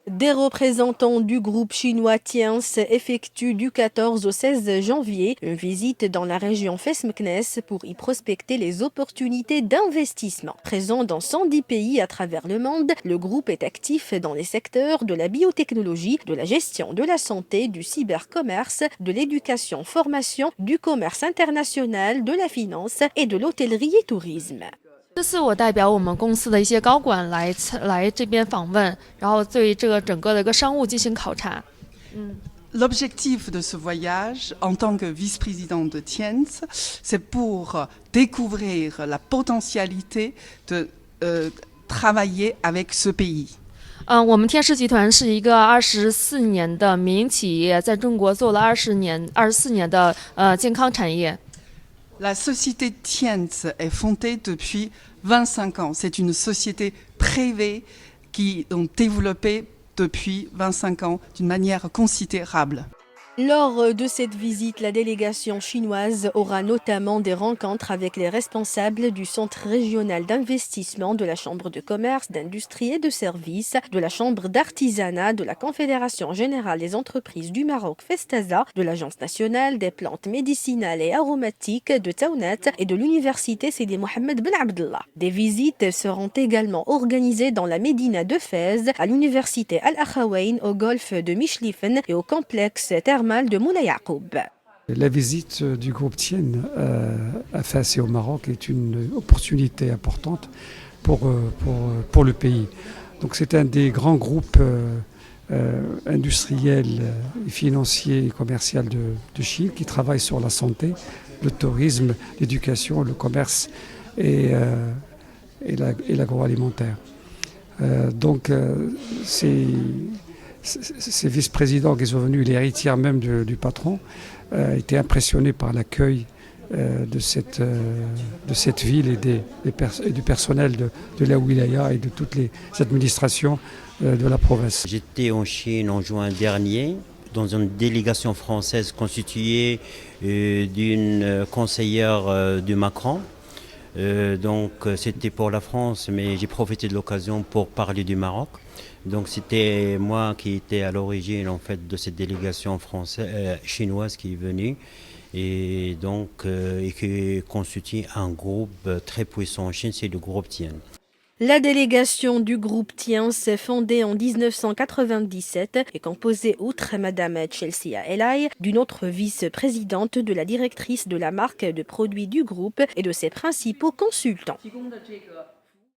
Des représentants du groupe chinois Tiens effectuent du 14 au 16 janvier une visite dans la région Fes-Meknès pour y prospecter les opportunités d'investissement. Présent dans 110 pays à travers le monde, le groupe est actif dans les secteurs de la biotechnologie, de la gestion de la santé, du cybercommerce, de l'éducation-formation, du commerce international, de la finance et de l'hôtellerie et tourisme. 这次我代表我们公司的一些高管来这边访问，然后对这个整个的一个商务进行考察。L'objectif de ce voyage, en tant que vice-président de Tienz, c'est pour découvrir la potentialité de travailler avec ce pays. 我们天狮集团是一个24年的民营企业，在中国做了24年的健康产业。La société Tienz est fondée depuis 25 ans. C'est une société privée qui ont développé depuis 25 ans d'une manière considérable. Lors de cette visite, la délégation chinoise aura notamment des rencontres avec les responsables du Centre régional d'investissement, de la Chambre de commerce, d'industrie et de services, de la Chambre d'artisanat, de la Confédération générale des entreprises du Maroc Festaza, de l'Agence nationale des plantes médicinales et aromatiques de Taounat et de l'Université Sidi Mohamed Ben Abdallah. Des visites seront également organisées dans la Médina de Fès, à l'Université Al-Akhawayn, au golfe de Michlifen et au complexe thermal de Moulay Yacoub. La visite du groupe Tien à Fès et au Maroc est une opportunité importante pour le pays. Donc c'est un des grands groupes industriels, financiers et commerciaux de Chine qui travaille sur la santé, le tourisme, l'éducation, le commerce et l'agroalimentaire. Donc ces vice-présidents qui sont venus, les héritières même du patron, étaient impressionnés par l'accueil de cette ville et du personnel de la wilaya et de toutes les administrations de la province. J'étais en Chine en juin dernier dans une délégation française constituée d'une conseillère de Macron. Donc c'était pour la France, mais j'ai profité de l'occasion pour parler du Maroc. Donc c'était moi qui étais à l'origine en fait de cette délégation chinoise qui est venue et donc et qui constitue un groupe très puissant en Chine, c'est le groupe Tian. La délégation du groupe Tiens, fondée en 1997, est composée, outre Madame Chelsea Elai, d'une autre vice-présidente, de la directrice de la marque de produits du groupe et de ses principaux consultants.